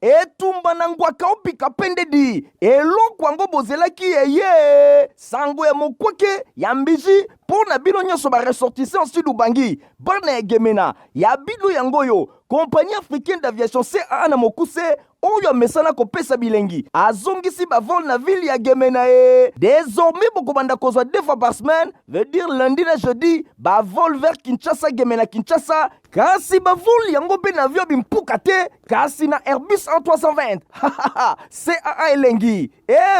etumba na ngwaka opika pende di eloko yango bozelaki eye sango ya mokweke ya mbiji mpo na bino nyonso baressortissant sud ubangi bana ya gemena ya bino yango yo compagnie africaine d'aviation CAA na mokuse oyo amesana kopesa bilengi azongisi bavol na ville ya gemena désormais bokobanda kozwa 2 fois par semaine veut dire lundi na jeudi bavol vers Kinshasa gemena Kinshasa kasi bavol yango mpe na avion bimpuka te kasi na Airbus A320 CAA elengi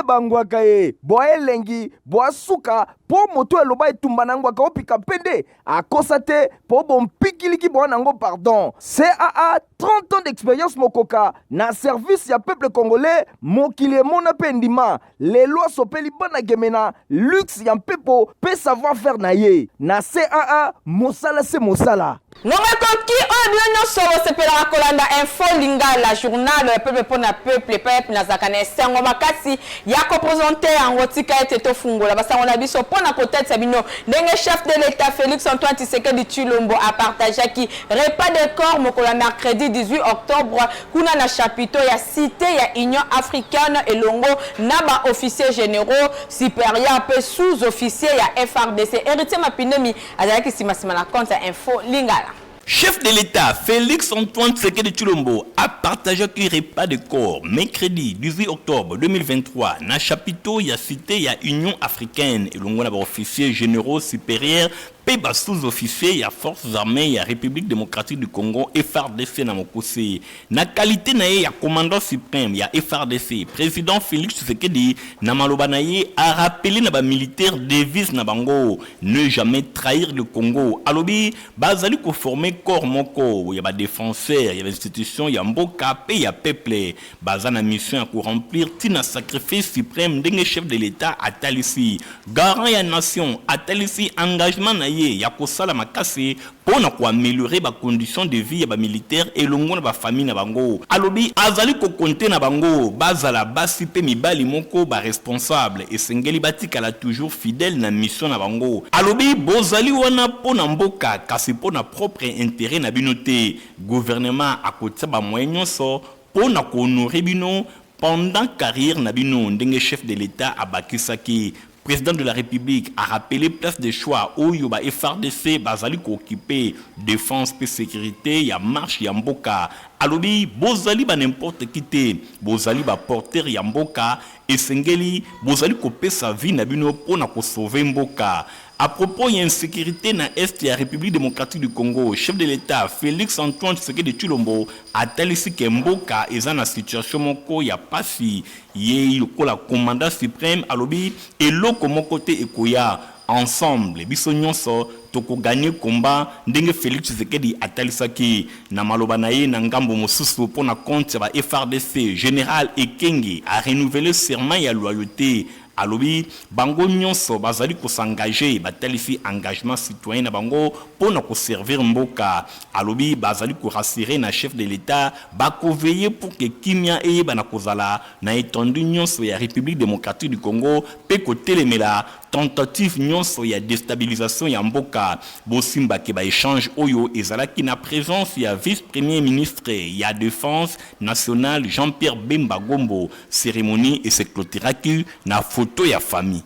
bangwaka boa elengi boa suka po moto eloba etumba na ngwaka opika pende akosa te po bompikiliki boa nango pardon CAA 30 ans d'expérience mokoka na service ya peuple congolais mokili emona mpe ndima lelo asopeli bana gemena luxe ya mpepo pe savoir faire na ye na CAA mosala se mosala Norekoki bien solo sepela kolanda info lingala journal peuple pona peuple na zakane sengo makasi ya ko présenter en rotika eteto fungola basango na biso pona kotete sabino ndenge chef de l'état Félix Antoine Tshisekedi Tshilombo a partagé qui repas de corps mokola mercredi 18 octobre kuna na chapiteau ya cité ya Union africaine elongo na ba officiers généraux supérieurs pe sous-officiers ya FRDC héritier mapinemi azalaki simasima na compte info lingala. Chef de l'État, Félix Antoine Tshisekedi Tshilombo a partagé un repas de corps mercredi 18 octobre 2023 dans le chapiteau ya cité ya Union africaine et l'on a officiers généraux supérieurs Peba sous-officier ya forces armées ya République démocratique du Congo FRDC na mokuse na qualité na ye ya commandant suprême ya FRDC président Félix Tshisekedi na maloba na ye a rappelé na ba militaire devise na bango ne jamais trahir le Congo alobi bazali ko former corps moko ya ba défenseur ya institution ya mboka pe ya peuple bazana mission ya ko remplir tina sacrifice suprême ndenge chef de l'état atalisi garant ya nation atalisi engagement na ya kosala makasi pona ko améliorer ba conditions de vie ya ba militaire elongo na ba famille na bango alobi azali ko compter na bango bazala basi pe mibali moko ba responsable esengeli batikala toujours fidèle na mission na bango alobi bozali wana pona mboka kasi pona propre intérêt na binote gouvernement akotia ba moyen nyonso pona ko honorer bino pendant carrière na bino ndenge chef de l'état abakisaki président de la République a rappelé place de choix où yoba FRDC bazali ko occuper défense et sécurité ya marche ya mboka alobi bozali ba n'importe qui te bozali ba porter ya mboka esengeli bozali ko pesa vie na bino pona ko sauver mboka. À propos de l'insécurité dans l'Est de la République démocratique du Congo, chef de l'État Félix Antoine Tshisekedi Tshilombo a talisi que Mboka est dans la situation moko ya pasi ye la commandant suprême alobi et loko moko te ekoya ensemble biso nyonso toko gagner combat ndenge Félix Tshisekedi atalisaki na maloba na ye na ngambo mosusu pona compte ba FRDC général Ekenge a renouvelé serment ya loyauté alobi bango nyonso bazali ko s'engager batalifi engagement citoyen na bango pona ko servir mboka alobi bazali ko rassurer na chef de l'état bako veiller pour que kimia eye bana kozala na étendue nyonso ya République démocratique du Congo pe ko telemela tentative nyonso ya déstabilisation ya mboka bosimba ke ba échange oyo ezalaki na présence ya vice-premier ministre ya défense nationale Jean-Pierre Bemba Gombo cérémonie et se clôturaki na photo ya famille.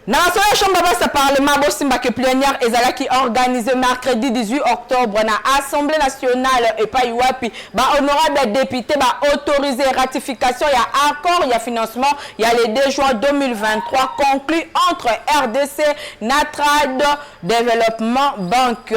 Na la chambre de parlement bosimba que plénière ezalaki organisé mercredi 18 octobre na Assemblée nationale et pas yuapi ba honorable député ba autorisé ratification ya accord ya financement ya le 2 juin 2023 conclu entre RDC Natrad Développement Bank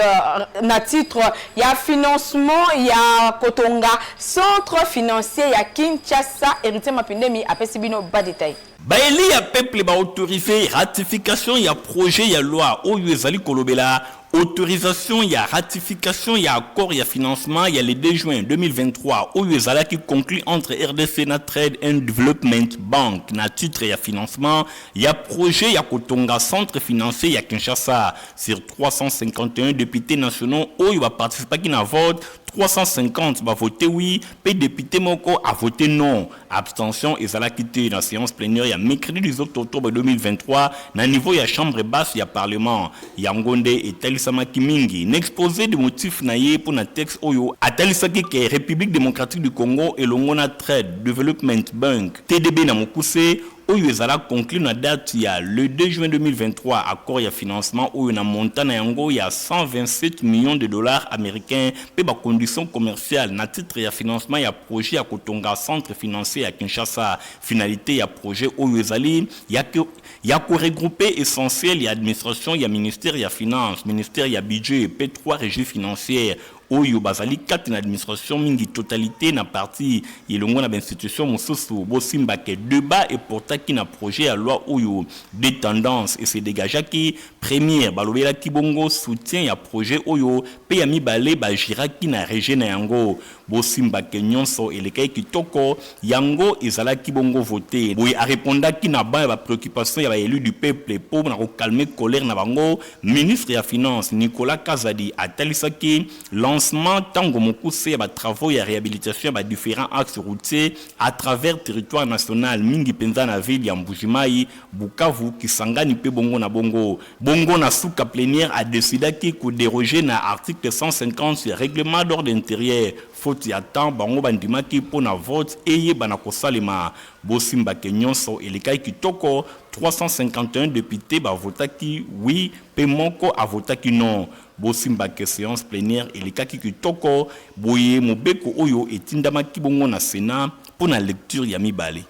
na titre ya financement ya Kotonga centre financier ya Kinshasa héritier mapindemi apesi bino ba détail. Baeli ya peuple ba autorisé ratification ya projet ya loi oyo ezali kolobela autorisation ya ratification ya accord ya financement ya le 2 juin 2023 oyo ezalaki conclu entre RDC na Trade and Development Bank na titre ya financement ya projet ya Kotonga centre financier ya Kinshasa sur 351 députés nationaux oyo ba participaki na vote 350 va voter oui, pe député moko a voté non. Abstention et zala quitté dans la séance plénière ya mercredi 18 octobre 2023 na niveau ya chambre basse ya parlement. Yangonde et Talisama Kimingi n'exposé de motifs naïe pour na texte oyo atalisaki ke République démocratique du Congo et l'Ongona Trade Development Bank TDB na mokuse oyo ezala conclu na date ya le 2 juin 2023 accord ya financement oyo na montant na yango ya 127 millions de dollars américains pe ba conditions commerciales na titre ya financement ya projet ya kotonga centre financier ya Kinshasa. Finalité ya projet oyo ezali ya ko regrouper essentiel ya administration ya ministère ya finance, ministère ya budget pe 3 régies financières oyo bazali kati na administration mingi totalité na parti yelongo na institution mosusu bosimba ke débat et portaki na projet ya loi oyo de tendance et se dégagea ki première balobela ki bongo soutien ya projet oyo pe ya mibale ba jiraki na région na yango bosimba ke nyonso elekai kitoko yango ezala ki bongo voté boy a répondaki na ba préoccupation ya ba élu du peuple pour na calmer colère na bango. Ministre ya finance Nicolas Kazadi atalisaki lancement tango mokuse ya ba travaux ya réhabilitation ya différents axes routiers à travers territoire national mingi penza na ville ya Mbujimai, Bukavu, Kisangani pe bongo na souka plénière a décidé ki ko déroger na article 150 sur règlement d'ordre intérieur faute ya temps bango bandimaki pour na vote eye bana kosalema bosimba ke nyonso elekai kitoko 351 députés ba votaki oui pe moko a votaki non. Bosimba ke séance plénière elekaki kitoko boye mobeko oyo etindamaki bongo na Sénat pour na lecture ya mibale.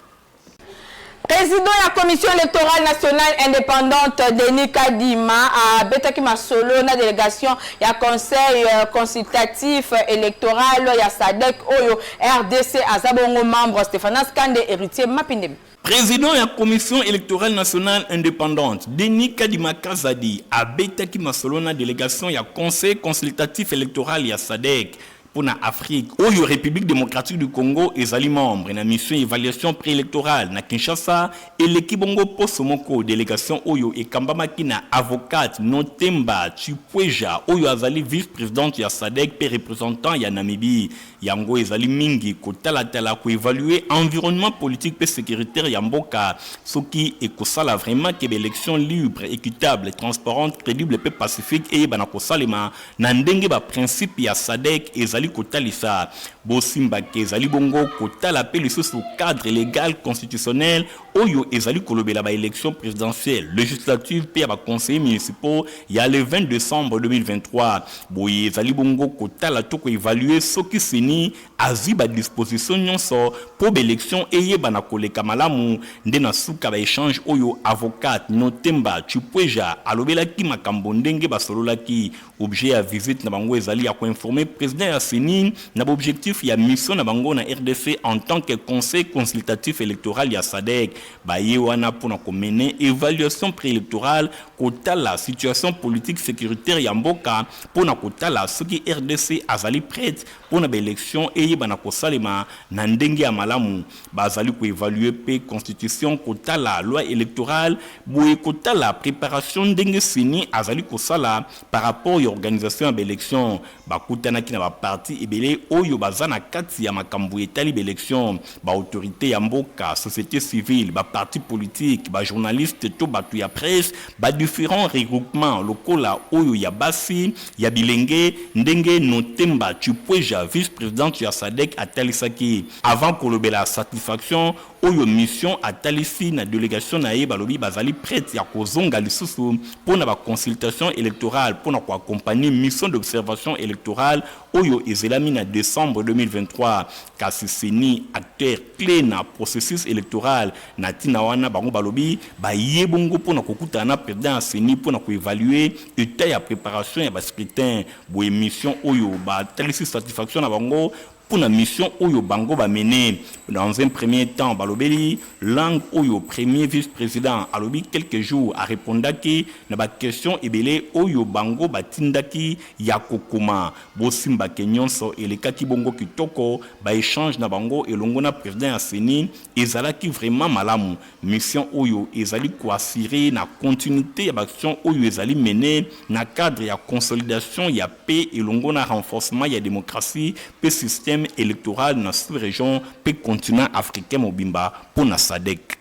Président de la Commission électorale nationale indépendante Denis Kadima a betaki masolo na délégation ya conseil consultatif électoral ya SADC oyo RDC azabongo membre Stéphanas Kande héritier Mapindemi. Président de la Commission électorale nationale indépendante, Denis Kadima Kazadi, a betaki masolo na délégation ya conseil consultatif électoral ya SADC pour la Afrique. Oyo République démocratique du Congo ezali membre na mission évaluation préélectorale na Kinshasa et l'équipe bongo posomoko délégation oyo ekambamaki na avocate Notemba Chipweja oyo azali vice-présidente ya SADC pe représentant ya Namibie. Yango ezali mingi kotala ko évaluer environnement politique pe sécuritaire ya mboka soki ekosala vraiment que élection libre, équitable, transparente, crédible pe pacifique et bana kosalema na ndenge ba principe ya SADC ezali kotalisa bosimba ke ezali bongo kotala pe lisusu cadre légal constitutionnel oyo ezali kolobela ba élection présidentielle législative pe ba conseillers municipaux ya le 20 décembre 2023 boye ezali bongo kotala to ko évaluer soki seni azi ba disposition nyonso po élection eyeba na koleka malamu nde na suka ba échange oyo avocate Notemba Chipweja alobela ki makambo ndenge basololaki objet ya visite na bango ezali ya ko informer président ya Seni na objectif ya mission na bango na RDC en tant que conseil consultatif électoral ya SADC baye wana pona ko mener évaluation préélectorale kotala situation politique sécuritaire ya mboka pona kotala soki RDC azali prête pona ba élection eyeba na kosalema na ndenge ya malamu bazali ko évaluer pe constitution kotala loi électorale boye kotala préparation ndenge Seni azali kosala par rapport à organisation ya élection bakutanaki na ba parti ebele oyo bazana kati ya makambo etali élection ba autorité ya mboka société civile ba parti politique ba journaliste to batu ya presse ba différents regroupements lokola oyo ya basi ya bilenge ndenge Notemba Chipweja vice-présidente ya SADC atalisaki avant kolobela satisfaction oyo mission atalisi na délégation na ye balobi bazali prête ya kozonga lisusu pona ba consultation électorale pona ko accompagner mission d'observation électorale oyo ezelami na décembre 2023 kasi Seni acteur clé na processus électoral na tina wana bango balobi ba yebongo pona kokutana président Seni pona ko évaluer état ya préparation ya ba scrutin bo émission oyo ba talisi satisfaction na bango pour la mission Oyo Bango ba mené. Dans un premier temps, Balobeli, langue Oyo, premier vice-président, alobi quelques jours, a répondu que na ba question ebele Oyo Bango ba tindaki ya kokoma. Bosimba Kenyonso et les Kaki Bongo Kitoko, ba échange na bango et longona président Aseni, ezalaki vraiment malamu. Mission Oyo, ezali ko assurer na continuité ya action Oyo ezali mené na cadre ya consolidation ya paix et longona renforcement ya démocratie, paix système électoral dans la sous-région, puis continent africain Mobimba pour la SADC.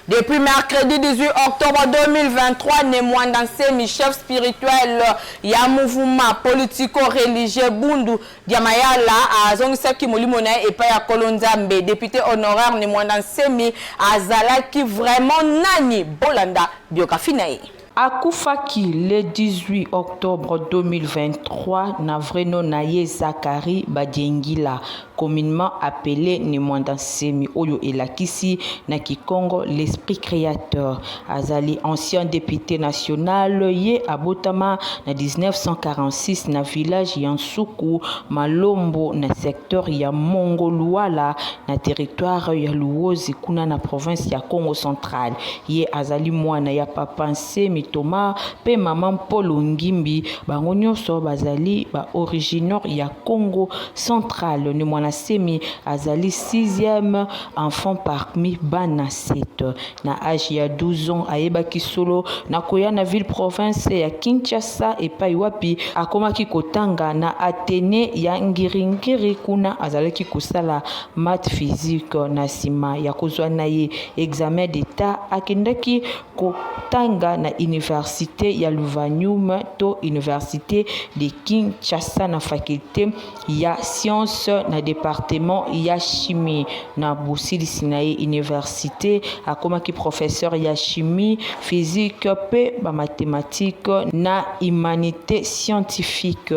Depuis mercredi 18 octobre 2023, Nemwanda Nsemi, chef spirituel ya mouvement politico-religieux Bundu Diamayala, a Zongisaki Molimona et Paya Kolonzambe, député honoraire Nemwanda Nsemi, a Zalaki vraiment nani Bolanda Biokafinae. Akufaki le 18 octobre 2023, Navreno Naye Zakari Badiengila, communément appelé Nemwanda Nsemi, Oyo Elakisi, Nakikongo, l'esprit créateur. Azali, ancien député national, Ye Abotama, na 1946, na village Yansuku, Malombo, na secteur ya Mongoluala, na territoire ya Luozi, kuna na province ya Congo central. Ye Azali Mwana ya Papa Nsemi Thomas pe maman Paul Ngimbi bango nyonso bazali ba originaire ya Congo central. Nemwanda Nsemi azali 6e enfant parmi bana 7 na âge ya 12 ans ayebaki solo na koya na ville province ya Kinshasa epai wapi akomaki kotanga na Athénée ya Ngiringiri kuna azalaki kosala math physique na sima ya kozwa na ye examen d'état akendaki kotanga na université ya Luvanyum to université de Kinshasa na faculté ya science na département ya chimie na Busilisi na ye université akomaki professeur ya chimie physique pe ba mathématique na humanité scientifique.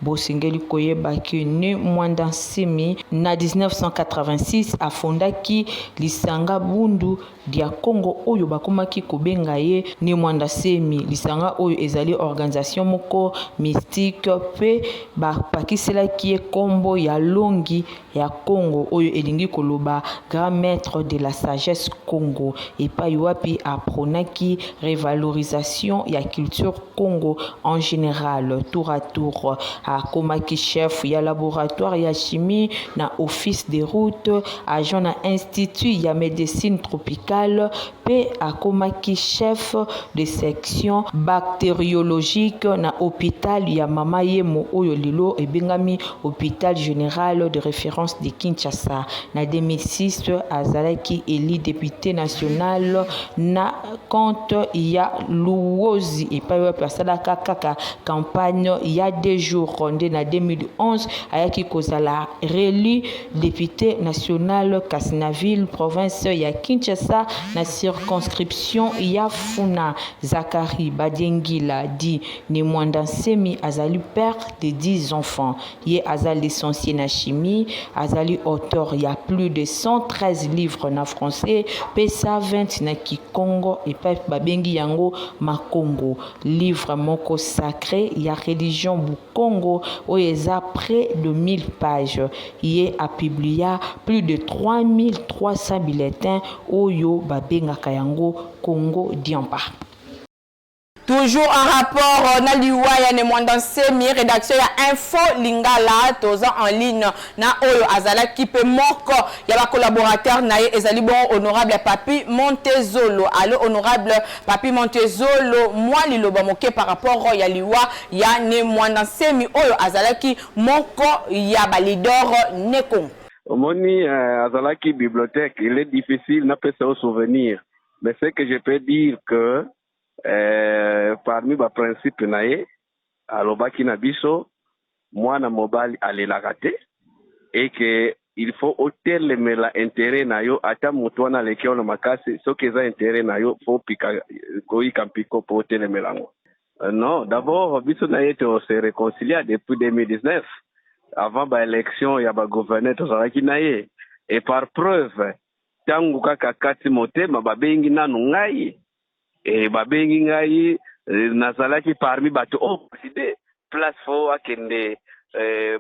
Bosengeli koyebaki Nemwanda Nsemi na 1986 afondaki lisanga Bundu dia Congo oyo bakomaki kobenga ye Nemwanda Nsemi. Lisanga oyo ezali organisation moko mystique pe bapakiselaki ye kombo ya longi ya Congo oyo elingi koloba grand maître de la sagesse Congo epai wapi apronaki revalorisation ya culture Congo en général. Tour à tour akomaki chef ya laboratoire ya chimie na office de route, agent na institut ya médecine tropicale pe akomaki chef de section bactériologique na hôpital ya Mama Yemo oyo lilo ebengami hôpital général de référence de Kinshasa. Na 2006 azalaki élu député national na compte ya Luozi epai wapi asalaka kaka campagne ya 2 jours. Na 2011 ayaki kozala réélu député national Kasinaville province ya Kinshasa na circonscription ya Funa. Zakari Badiengila dit Nemwanda Nsemi azali père de 10 enfants. Ye azali licencié na chimie, azali auteur ya plus de 113 livres na français, pe 120 na Kikongo et pa babengi yango Makongo. Livre moko sacré ya religion Bukongo oyo eza près de 1000 pages. Ye a publié plus de 3300 bulletins oyo babengaka yango Congo Diampa. Toujours en rapport na liwa ya Nemwanda Nsemi, rédaction ya Info Lingala toza en ligne na oyo azalaki pe moko ya ba collaborateur na ye ezali bon honorable Papi Montezolo. Allo honorable Papi Montezolo, moi liloba moke par rapport ya liwa ya Nemwanda Nsemi oyo azalaki moko ya ba leader Nekongo. Omoni azalaki bibliothèque, il est difficile n'a pas se souvenir, mais ce que je peux dire que parmi les principes nae alobaki na biso mwana mobali alelaka te et que il faut otelemela intérêt na yo ata moto wana leki ona makasi soki eza intérêt na yo faut pika koyika mpiko po otelemela ngo. Non, d'abord biso na ye on s'est réconcilié depuis 2019 avant ba élection ya ba gouverneur tozalaki na ye et par preuve tangu kaka kati motema babengi nanu ngai et babengi ngai nazalaki parmi bato décidé place fo akende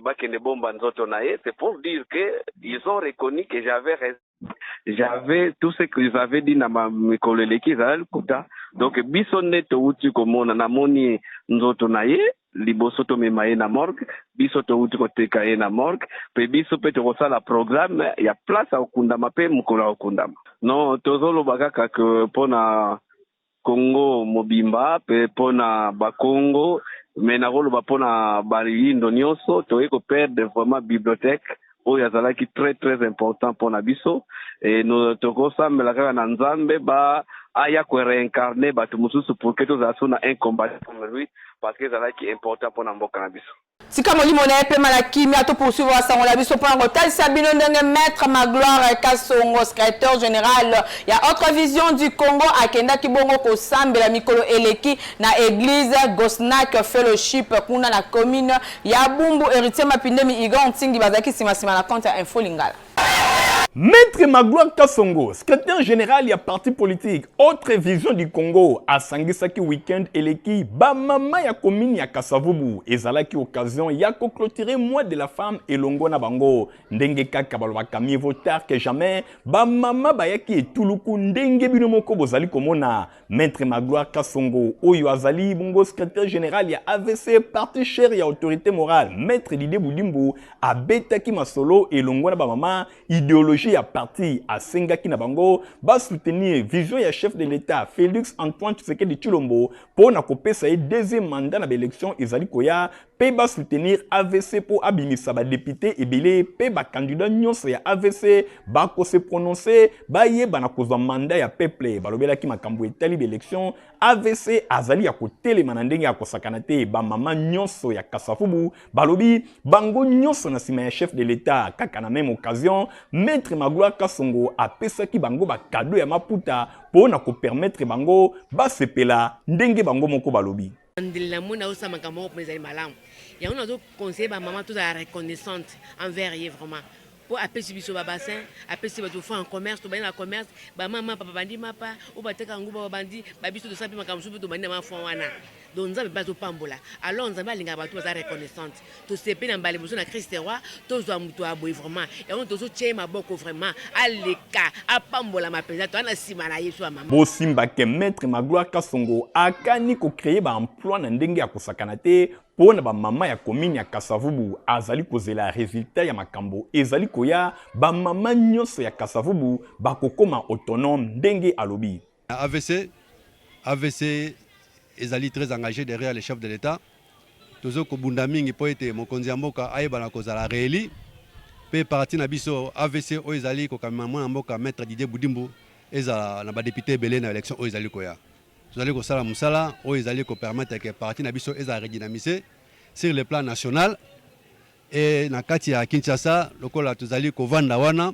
bakende bomba nzoto na ye, c'est pour dire que ils ont reconnu que j'avais tout ce qu'ils avaient dit na mikolo eleki ezali kuta. Donc biso nde touti komona namoni nzoto na ye liboso tomema ye na morgue, biso touti koteka ye na morgue, pe biso pe tokosala programme ya place akokundama mpe mokolo akokundama. Non, tozoloba kaka ke mpona Congo mobimba pe mpona bakongo, mais nakoloba mpona balindo nyonso toyei koperdre vraiment bibliothèque oyo azalaki très très important mpona biso, et tokosambela kaka na nzambe aya koréincarne bato mosusu pour que tozala so na un combat comme lui, parce que ezalaki important mpona mboka na biso. Sika molimo na epe malakimi ato poursuivre sango la biso pour ngotal sabino ndenge maître Magloire Kasongo, secrétaire général ya autre vision du Congo akenda kibongo ko sambela mikolo eleki na église Gosnak Fellowship kuna na commune ya Bumbu héritier mapindemi Igon Tingi bazaki sima na compte info lingala. Maître Magloire Kasongo, secrétaire général ya parti politique autre vision du Congo a sangisaki week-end eleki ba mama ya commune ya Kasavubu ezalaki occasion ya ko clôturer mois de la femme elongo na bango ndenge kaka balobaka mieux vaut tard que jamais ba mama bayaki etuluku ndenge bino moko bozali komona. Maître Magloire Kasongo oyo azali bongo secrétaire général ya AVC parti cher ya autorité morale Maître Didé Boulimbu abetaki masolo elongo na ba mama idéologie ya parti a sengaki na bango ba soutenir vision ya chef de l'État Félix Antoine Tshisekedi Tshilombo pour na kopesa ye deuxième mandat na élection ezali koya pe ba soutenir AVC pour abimisa ba député ebele pe ba candidat nyonso ya AVC ba ko se prononcer ba ye bana kozwa mandat ya peuple balobelaki makambo etali élection AVC azali ya kotelema na ndenge ya kosakana te ba mama nyonso ya Kasavubu balobi bango nyonso na sima ya chef de l'État kaka na même occasion Maître Magloire Kasongo apesaki bango ba cadeau ya maputa pour na ko permettre bango ba sepela ndenge bango moko balobi. La mona osa makambo pour les malam. Il y a un autre conseil ba maman tout à reconnaissante envers eux vraiment. Pour appeler sur le bassin, appeler sur le fonds en commerce, tout bien la commerce, ba maman papa bandi mapa, ou ba teka nguba bandi, ba biso de ça puis makambo tout bandi ma fond wana. Donc nous avons pas de pambola. Alors nous avons linga bato za reconnaissante. To sepe na mbale bozo na Christ roi, to zo muto aboy vraiment. Et on to zo tchema boko vraiment. Aleka, a pambola ma pesa, to na sima na yesu maman. Bo simba ke Maître Magloire Kasongo akani ko créer ba emploi na ndenge ya kosakana te pour na ba mama ya commune ya Kasavubu azali kozela résultat ya makambo ezali koya ba mama nyonso ya Kasavubu ba kokoma autonome ndenge alobi. AVC ezali très engagé derrière les chefs de l'État. Tozo ko bunda mingi po ete mokonzi mboka ayebana kozala réeli. Pe parti na biso AVC o ezali ko kamama mboka Maître Didé Boudimbu ezala na ba député belé na élection o ezali koya. Tozali ko sala musala o ezali ko permettre que parti na biso ezala redynamiser sur le plan national et na kati ya Kinshasa lokola tozali ko vanda wana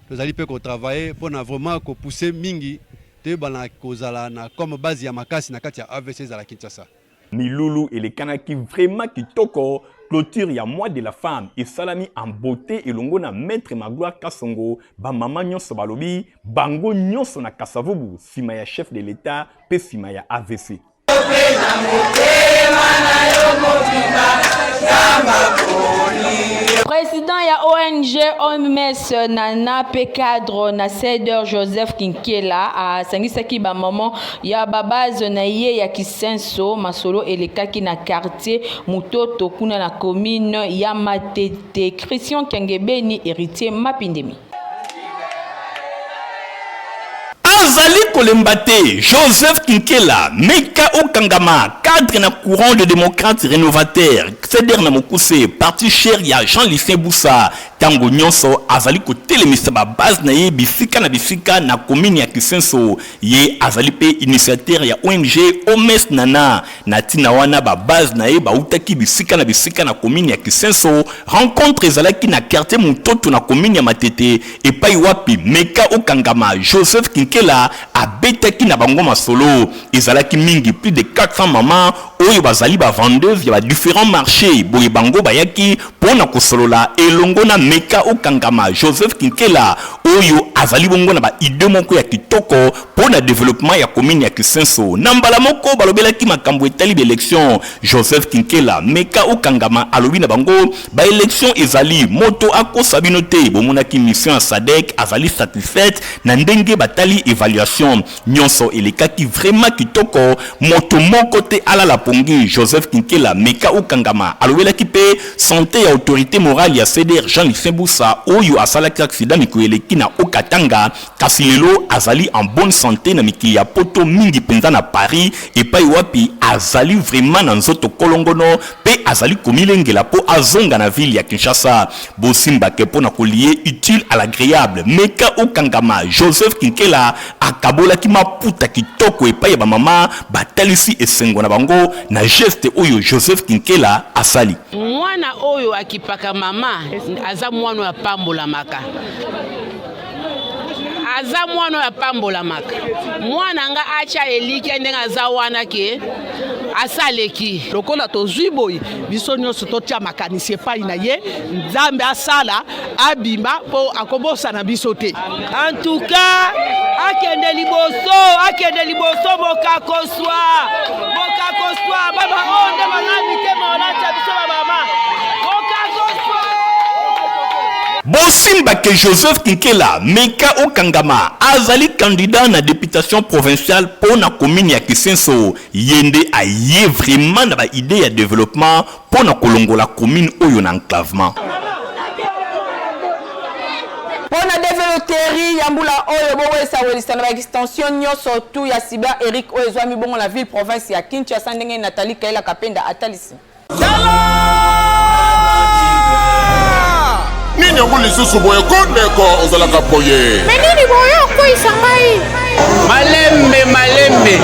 tozali pe ko travailler pour na vraiment ko pousser mingi te bana kozala na comme base ya makasi na kati ya AVC za la Kinshasa. Milulu et les Kanaki vraiment kitoko clôture ya mois de la femme et salami en beauté et longo na Maître Magloire Kasongo ba mama nyonso balobi bango nyonso na Kasavubu sima ya chef de l'État pe sima ya AVC. Président ya ONG OMS Nana pe cadre na Cédar Joseph Kinkela a sangisaki ba maman ya babase na ye ya Kisenso masolo elekaki na quartier Mutoto kuna na commune ya Matete Christian Kengebeni héritier Mapindemi. Azali Kolembate, Joseph Kinkela, Meka Okangama, cadre na courant de démocrates rénovateurs, Cédar Namokuse, parti cher ya Jean-Lucien Boussa, Tango Nyonso, Azali Kotelemisa ba base na ye bisika na commune ya Kisenso, ye Azali pe initiateur ya ONG OMS Nana, na tina wana ba base na ye ba utaki bisika na commune ya Kisenso, rencontre ezalaki na quartier Mutoto na commune ya Matete, et pa wapi Meka Okangama, Joseph Kinkela abetaki na bango masolo ezalaki mingi plus de 400 mamans oyo bazali ba vendeuse ya ba différents marchés boye bango bayaki pona kosolola elongo na Meka Okangama Joseph Kinkela oyo azali bongo na ba idée moko ya kitoko pour na développement ya commune ya Kisenso. Nambala moko balobelaki makambo etali ba élection Joseph Kinkela Meka Okangama alobi na bango ba élection ezali moto akosa bino te bomonaki mission ya Sadek azali satisfaite na ndenge batali évaluation nyonso elekaki vraiment kitoko moto moko te ala la pongi Joseph Kinkela Meka Okangama alobelaki pe santé ya autorité morale ya CDR Jean-Lucien Boussa oyo asalaki accident mikoeleki na Okatanga kasi lelo azali en bonne santé na miki ya poto mingi penza na Paris epai wapi azali vraiment na nzoto kolongono pe azali komilengela po azonga na ville ya Kinshasa bosimba ke pona kolie utile à l'agréable Meka Okangama Joseph Kinkela akabolaki maputa kitoko epai ba mama batalisi esengo na bango na geste oyo Joseph Kinkela asali mwana oyo akipaka mama aza mwana ya pambola maka aza mwana ya pambola maka mwana nga acha eliki ndenge aza wana ke asaleki lokola tozwi boy biso nyonso totia makanisi epai na ye nzambe asala abimba po akobosa na biso te en tout cas akende liboso bokakoswa baba onde mangami te maolata biso mama bokakoswa bosimba ke Joseph Kinkela Meka Okangama azali candidat na députation provinciale pour na commune ya Kisenso yende aye vraiment na ba idée ya développement pour na kolongola commune oyo na enclavement Pona développeri yambula oyo bobo esawelisa na extension nyonso tu ya Siba Eric oyo ezwami bongo la ville province ya Kinshasa ndenge Nathalie Kaila Kapenda atalisi nini yango lisusu boye kondeko ozalaka boye menini boye okwisa ngai malembe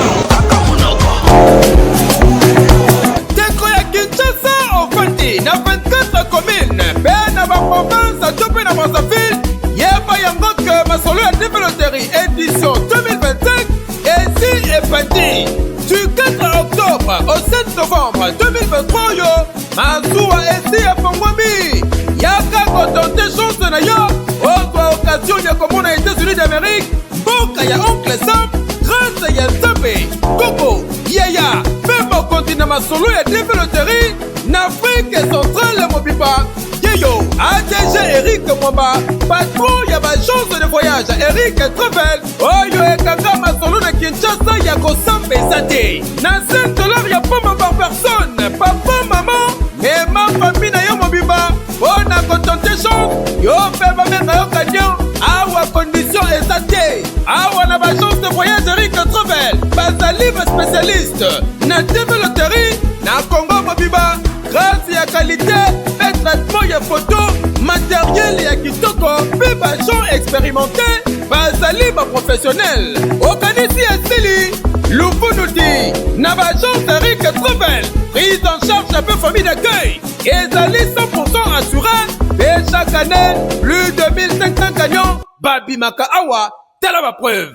teko ya Kinshasa ofandi na 24 communes pe na baprovince to pe na Brazzaville yeba yango ke masolo ya développeri édition 2025 esi epandi du 4 octobre au 7 novembre 2023 yo mazuwa esi efongwami yaka kotonte chance na yo ozwa occasion ya komona États-Unis d'Amérique mboka ya oncle Sam grâce ya Nzambe Koko Yaya pe mokonzi na masolo ya développeri na Afrique centrale mobiba yeyo ADG Eric Mwamba patron ya bagence de voyage Eric Travel oyo ekanga masolo na Kinshasa ya kosambesa te na $5 ya poma par personne papa maman mema famille na yo mobimba mpona kotonte chance yo mpe bamenga yo kanyon awa condition eza te awa na bagence de voyage Eric Travel bazali baspécialiste na développeri na Congo mobimba grâce ya qualité pe traitement ya photo matériel ya kitoko pe bagent expérimenté bazali baprofessionnel okanisi esili lufunuti na bagence Eric Travel prise en charge un peu famille d'accueil ezali 100% assuré et chaque année plus de 1500 gagnants babimaka awa tala ba preuve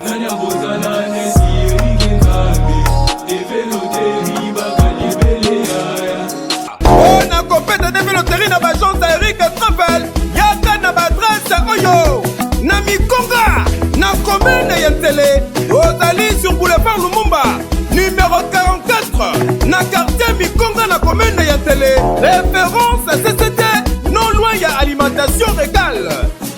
ona kopeta développeri na bagence Eric Travel yaka na badresse oyo na Mikonga na commune ya Ntele ozali sur boulevard Lumumba numéro 44 na quartier Mikonga na commune ya Ntele référence CCT non loin ya alimentation régale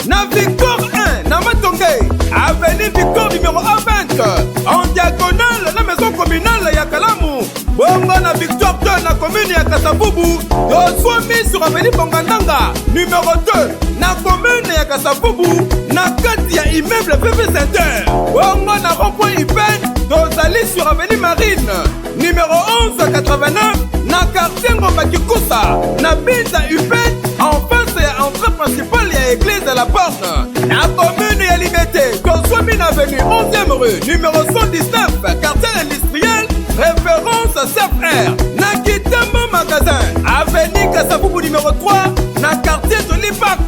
na Victor 1 na Matonge avenue Victor numéro 20 en diagonale la maison communale ya Kalamu bongo na Victor 2 na commune ya Kasavubu yoswami sur avenue Bongandanga numéro 2 na commune ya Kasavubu na kati ya immeuble PP Center bongo na rond-point Ipen dozali sur avenue Marine numéro 1189 na quartier Ngomba Kikusa na Binza Ipen en face ya entrée principale ya église de la Porte na commune ya Liberté dozwami na avenue 11e rue numéro 119 quartier industriel référence CFR na Kitamba magasin avenue Kasavubu numéro 3 na quartier de l'Ipak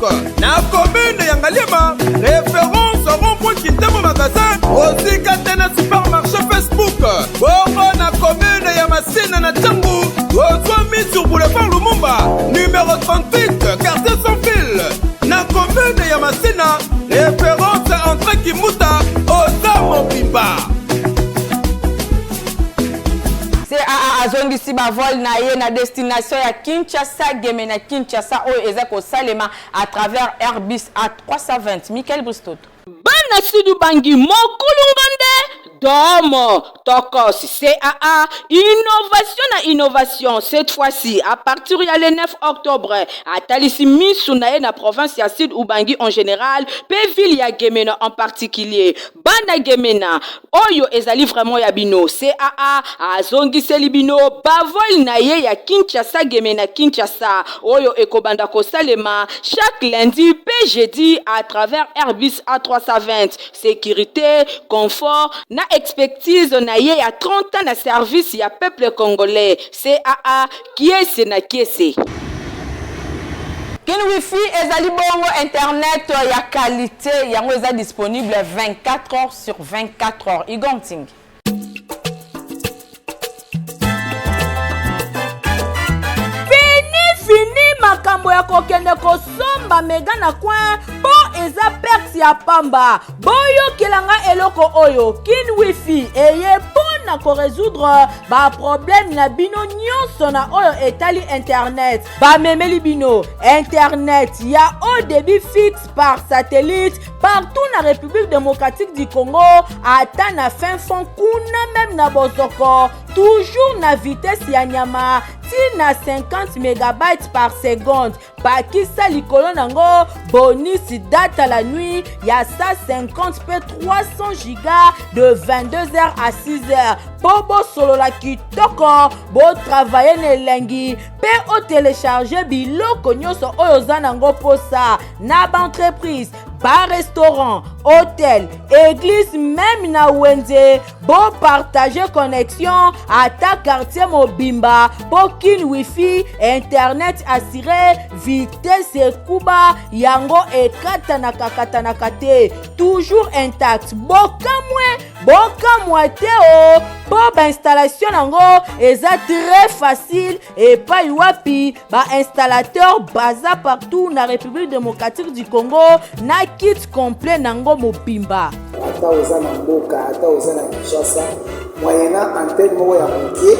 na commune ya Ngaliema référence rond-point Kitamba magasin aussi Katena supermarché Facebook bongo na commune ya Masina na Tchangu ozwami sur boulevard Lumumba numéro 38 quartier sans fil na commune ya Masina référence entrée azongisi bavol na ye na destination ya Kinshasa Gemena Kinshasa oyo eza kosalema à travers Airbus A320. Michael Bristoto. Bana Sidu Bangi Mokulungande Domo Tokos CAA innovation cette fois-ci à partir du 9 octobre à Talisimi Sunaye na province ya Sud Ubangi en général pe ville ya Gemena en particulier Bana Gemena oyo ezali vraiment ya bino CAA azongiseli bino bavol na ye ya Kinshasa Gemena Kinshasa oyo ekobanda kosalema chaque lundi pe jeudi à travers Airbus A320 sécurité confort na expertise na ye ya 30 ans na service ya peuple congolais CAA kiese na kiese. Kin Wi-Fi ezali bongo internet ya qualité yango eza disponible 24 heures sur 24 heures. Igonting. Fini makambo ya kokende kosomba mega na coin po eza perte ya pamba boyo kelanga eloko oyo Kin Wi-Fi eye pona ko résoudre ba problème na bino nyonso na oyo etali internet ba memeli bino internet ya haut débit fixe par satellite partout na République démocratique du Congo ata na fin fond kuna même na bozoko toujours na vitesse ya nyama tina 50 mégabytes par seconde bakisa likolo nango bonus data la nuit ya 150 p 300 giga de 22h à 6h bobo solo la kitoko bo travailler ne lengi pe o télécharger biloko nyonso oyo za nango posa na ba entreprise bar restaurant hôtel église même na wenze bo partager connexion ata quartier mobimba po Kin Wi-Fi internet assuré vitesse kuba yango ekata na kate toujours intact bokamwe te o po ba installation nango eza très facile et pas wapi ba installateur baza partout na République démocratique du Congo na kit complet nango mobimba ata oza na mboka ata oza na Kinshasa moyena antenne moko ya moke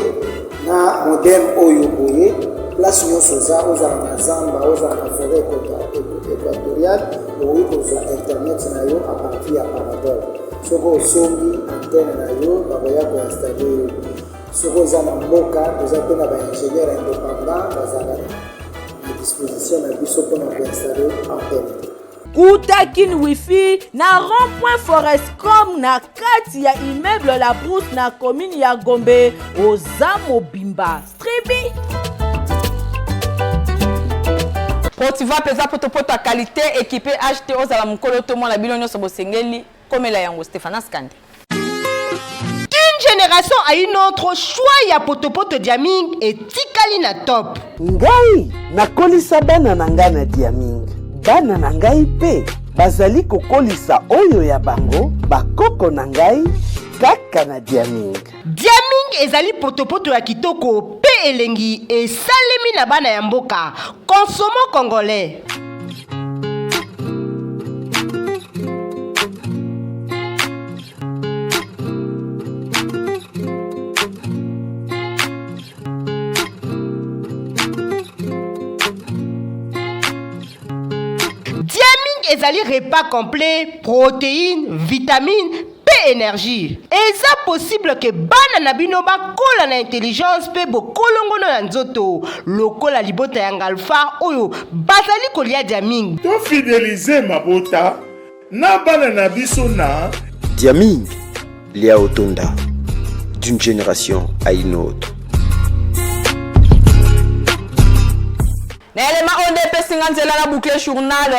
na modem oyo boye place nyonso oza na zamba oza na forêt équatoriale oyo kozwa internet na yo à partir ya parabole soko osombi antenne na yo bakoya koinstalle yo soko oza na mboka oza mpe na baingénieur indépendant bazala na disposition na biso mpona koinstalle antenne. Kuta Kin Wi-Fi na rond-point Forescom na kati ya immeuble la Brousse na commune ya Gombe oza mobimba Stribi. Potiva pesa poto à qualité équipé acheté aux ala mukolo to mona bilonyo so bosengeli komela yango Stéphane Skande. Une génération a une autre choix ya potopoto diaming et tikali na top. Ngai nakolisa bana na ngai na diaming. Bana na ngai pe bazali kokolisa oyo ya bango bakoko na ngai kaka na diaming. Diaming ezali potopoto ya kitoko pe elengi esalemi na bana ya mboka. Consommons congolais. Ezali repas complet, protéines, vitamines, pe énergie. Eza possible que bana na bino ba kola na intelligence pe bo kolongono na nzoto. Lokola libota ya ngalfa oyo bazali kolia diaming. To fidéliser mabota na bana na biso na diaming lia otonda d'une génération à une autre. Nelema onde pesinga nzela na boucle journal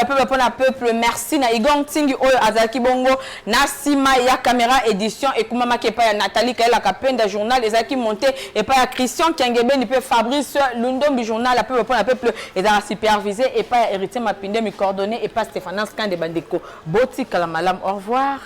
peuple merci na Igong Tingi oyo azaki bongo na sima ya caméra édition et kuma makepa ya Nathalie Kaela Kapenda journal ezaki monté et pas ya Christian Kengebe ni pe Fabrice Lundombi journal peuple ezaka supervisé et pas ya Héritier Mapinde mi coordonné et pas Stéphane Skande Bandeko boti kala malam au revoir.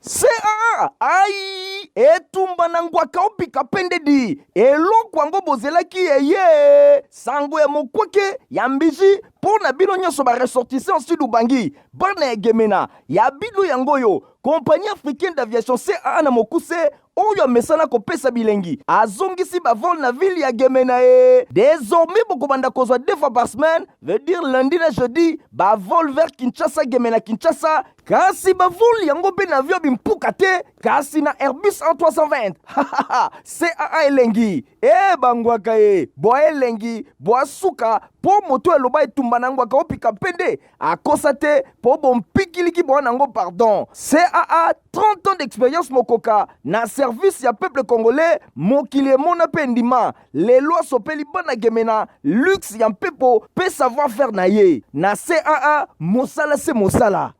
CAA ai etumba na ngwaka opika pendedi eloko yango bozelaki eye sango ya mokweke ya mbiji pona bino nyonso ba ressortissant en Sud Ubangi bana ya Gemena ya bido yango yo compagnie africaine d'aviation CAA na mokuse oyo amesana kopesa bilengi azongisi bavol na ville ya Gemena e. Désormais bokobanda kozwa 2 fois par semaine, veut dire lundi na jeudi, bavol vers Kinshasa Gemena Kinshasa, kasi bavol yango pe na avion bimpuka te, kasi na Airbus A320. CAA elengi bangwaka boa elengi boa suka po moto eloba etumba nangwaka opika pende akosa te po bompikiliki boa nango pardon. CAA 30 ans d'expérience mokoka na service ya peuple congolais mokili emona pe ndima lelo asopeli bana Gemena luxe ya mpepo pe savoir faire na ye na CAA mosala se mosala.